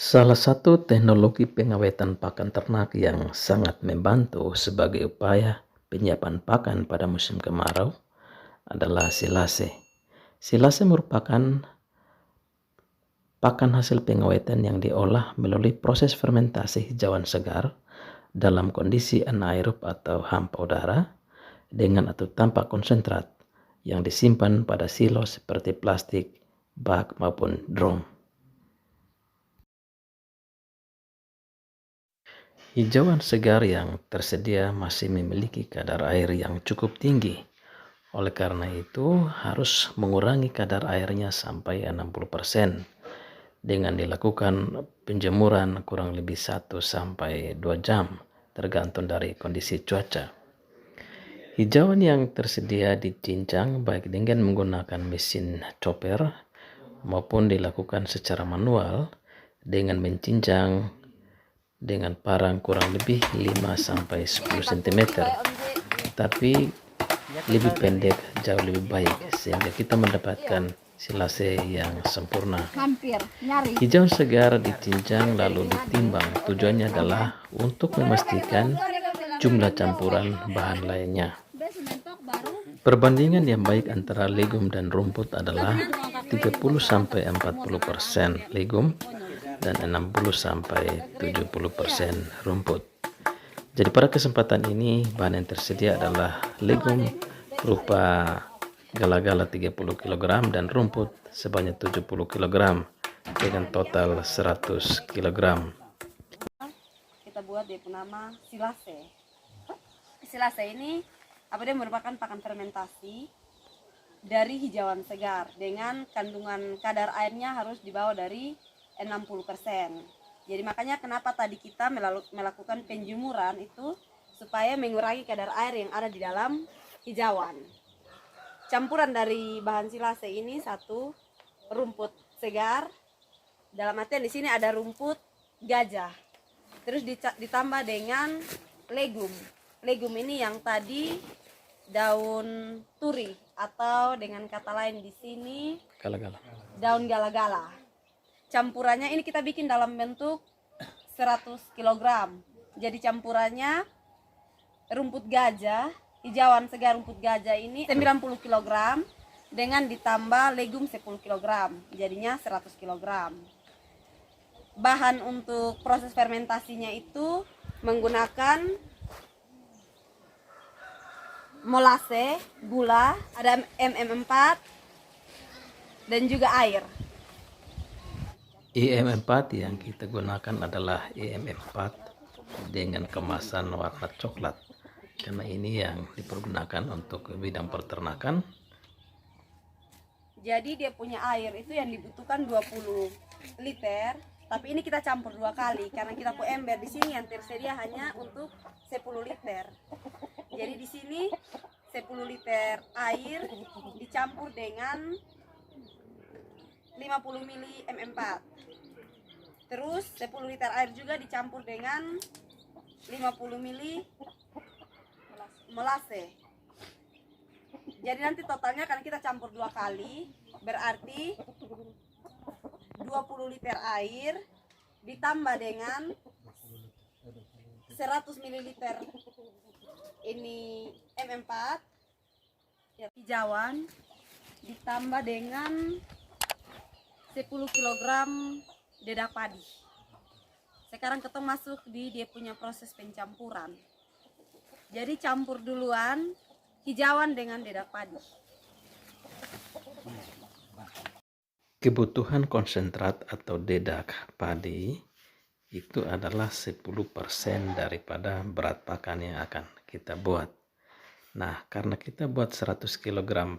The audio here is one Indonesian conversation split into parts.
Salah satu teknologi pengawetan pakan ternak yang sangat membantu sebagai upaya penyiapan pakan pada musim kemarau adalah silase. Silase merupakan pakan hasil pengawetan yang diolah melalui proses fermentasi hijauan segar dalam kondisi anaerob atau hampa udara dengan atau tanpa konsentrat yang disimpan pada silo seperti plastik, bak maupun drum. Hijauan segar yang tersedia masih memiliki kadar air yang cukup tinggi. Oleh karena itu, harus mengurangi kadar airnya sampai 60% dengan dilakukan penjemuran kurang lebih 1 sampai 2 jam tergantung dari kondisi cuaca. Hijauan yang tersedia dicincang baik dengan menggunakan mesin chopper maupun dilakukan secara manual dengan mencincang dengan parang kurang lebih 5 sampai 10 cm, tapi lebih pendek jauh lebih baik sehingga kita mendapatkan silase yang sempurna. Hijauan segar dicincang lalu ditimbang. Tujuannya adalah untuk memastikan jumlah campuran bahan lainnya. Perbandingan yang baik antara legum dan rumput adalah 30 sampai 40% legum dan 60 sampai 70% rumput. Jadi pada kesempatan ini bahan yang tersedia adalah legum berupa gala-gala 30 kg dan rumput sebanyak 70 kg dengan total 100 kg. Kita buat dia nama silase. Silase ini dia merupakan pakan fermentasi dari hijauan segar dengan kandungan kadar airnya harus di bawah dari 60%. Jadi makanya kenapa tadi kita melakukan penjemuran itu supaya mengurangi kadar air yang ada di dalam hijauan. Campuran dari bahan silase ini satu rumput segar, dalam artian di sini ada rumput gajah. Terus ditambah dengan legum. Legum ini yang tadi daun turi atau dengan kata lain di sini Gala-gala. daun gala-gala. Campurannya ini kita bikin dalam bentuk 100 kg. Jadi campurannya rumput gajah, hijauan segar rumput gajah ini 90 kg dengan ditambah legum 10 kg. Jadinya 100 kg. Bahan untuk proses fermentasinya itu menggunakan molase, gula, ada MM4 dan juga air. IM4 yang kita gunakan adalah IM4 dengan kemasan warna coklat karena ini yang dipergunakan untuk bidang peternakan. Jadi dia punya air itu yang dibutuhkan 20 liter, tapi ini kita campur 2 kali karena kita punya ember di sini yang tersedia hanya untuk 10 liter. Jadi di sini 10 liter air dicampur dengan 50 ml MM4. Terus 10 liter air juga dicampur dengan 50 ml molase. Jadi nanti totalnya kan kita campur 2 kali, berarti 20 liter air ditambah dengan 100 ml ini MM4 ya, hijauan ditambah dengan 10 kg dedak padi. Sekarang kita masuk di dia punya proses pencampuran. Jadi campur duluan hijauan dengan dedak padi. Kebutuhan konsentrat atau dedak padi itu adalah 10% daripada berat pakan yang akan kita buat. Nah, karena kita buat 100 kg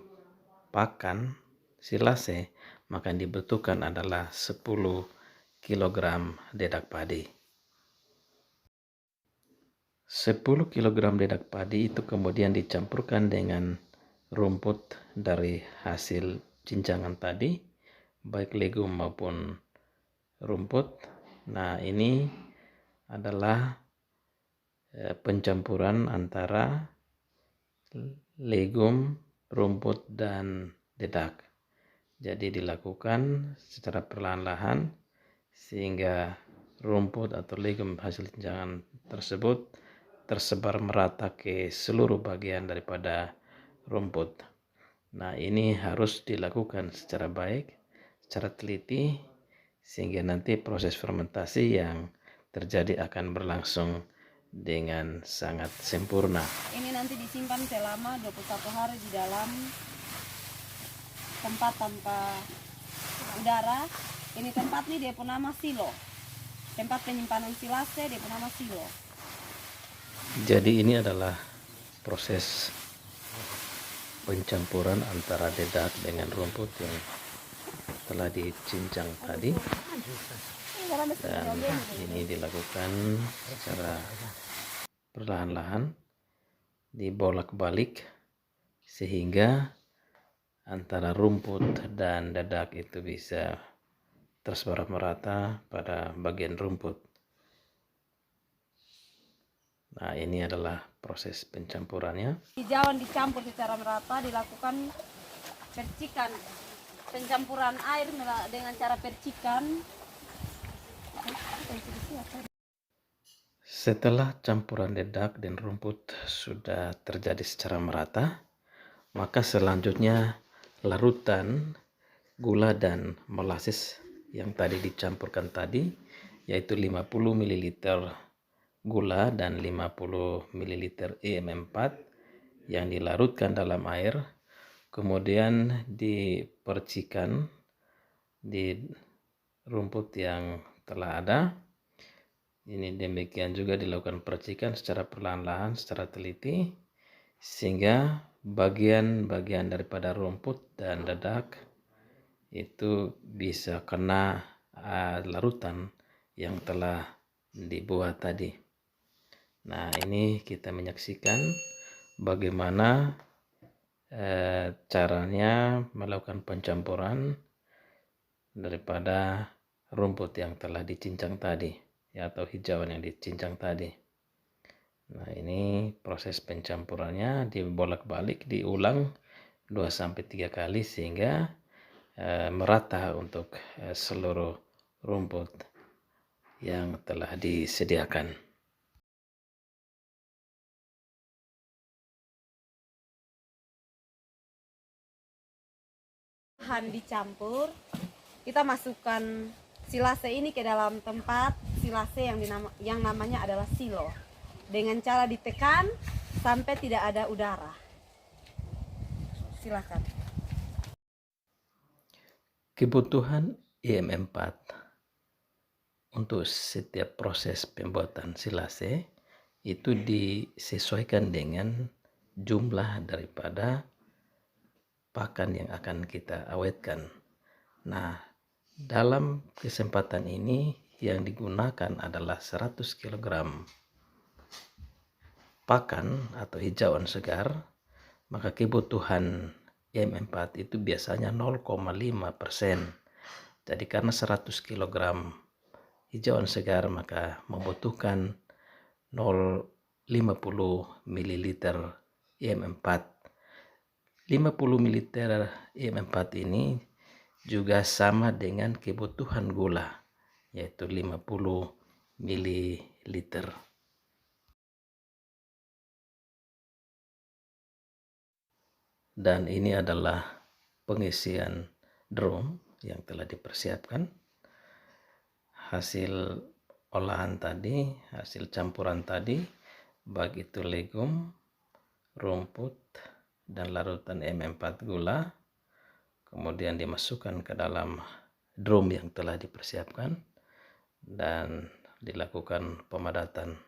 pakan silase, maka yang dibutuhkan adalah 10 kg dedak padi. 10 kg dedak padi itu kemudian dicampurkan dengan rumput dari hasil cincangan tadi, baik legum maupun rumput. Nah, ini adalah pencampuran antara legum, rumput, dan dedak. Jadi dilakukan secara perlahan-lahan sehingga rumput atau legum hasil cincangan tersebut tersebar merata ke seluruh bagian daripada rumput. Nah, ini harus dilakukan secara baik, secara teliti, sehingga nanti proses fermentasi yang terjadi akan berlangsung dengan sangat sempurna. Ini nanti disimpan selama 21 hari di dalam tempat tanpa udara. Ini tempat nih dia pun nama silo. Tempat penyimpanan silase dia pun nama silo. Jadi ini adalah proses pencampuran antara dedak dengan rumput yang telah dicincang tadi, dan ini dilakukan secara perlahan-lahan, dibolak-balik sehingga antara rumput dan dedak itu bisa tersebar merata pada bagian rumput. Nah, ini adalah proses pencampurannya. Hijauan dicampur secara merata, dilakukan percikan, pencampuran air dengan cara percikan. Setelah campuran dedak dan rumput sudah terjadi secara merata, maka selanjutnya larutan gula dan molasses yang tadi dicampurkan tadi, yaitu 50 ml gula dan 50 ml EM4 yang dilarutkan dalam air, kemudian dipercikan di rumput yang telah ada. Ini demikian juga dilakukan percikan secara perlahan-lahan, secara teliti, sehingga bagian-bagian daripada rumput dan dedak itu bisa kena larutan yang telah dibuat tadi. Nah, ini kita menyaksikan bagaimana caranya melakukan pencampuran daripada rumput yang telah dicincang tadi, ya, atau hijauan yang dicincang tadi. Nah, ini proses pencampurannya dibolak-balik, diulang 2-3 kali sehingga merata untuk seluruh rumput yang telah disediakan. Bahan dicampur, kita masukkan silase ini ke dalam tempat silase yang namanya adalah silo, dengan cara ditekan sampai tidak ada udara. Silakan. Kebutuhan EM4 untuk setiap proses pembuatan silase itu disesuaikan dengan jumlah daripada pakan yang akan kita awetkan. Nah, dalam kesempatan ini yang digunakan adalah 100 kg pakan atau hijauan segar, maka kebutuhan EM4 itu biasanya 0,5%. Jadi karena 100 kg hijauan segar maka membutuhkan 0,50 ml EM4. 50 ml EM4 ini juga sama dengan kebutuhan gula, yaitu 50 ml. Dan ini adalah pengisian drum yang telah dipersiapkan. Hasil olahan tadi, hasil campuran tadi, baik itu legum, rumput, dan larutan EM4 gula, kemudian dimasukkan ke dalam drum yang telah dipersiapkan dan dilakukan pemadatan.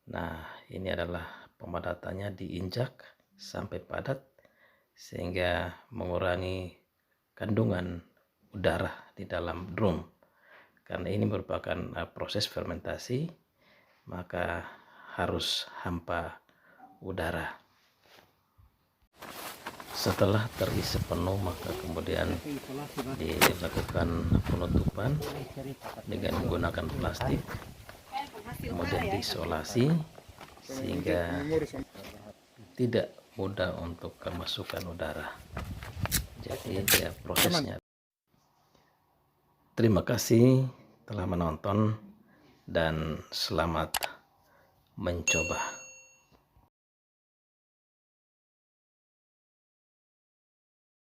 Nah, ini adalah pemadatannya, diinjak sampai padat sehingga mengurangi kandungan udara di dalam drum. Karena ini merupakan proses fermentasi, maka harus hampa udara. Setelah terisi penuh maka kemudian dilakukan penutupan dengan menggunakan plastik, kemudian diisolasi sehingga tidak mudah untuk kemasukan udara. Jadi ya prosesnya. Terima kasih telah menonton dan selamat mencoba.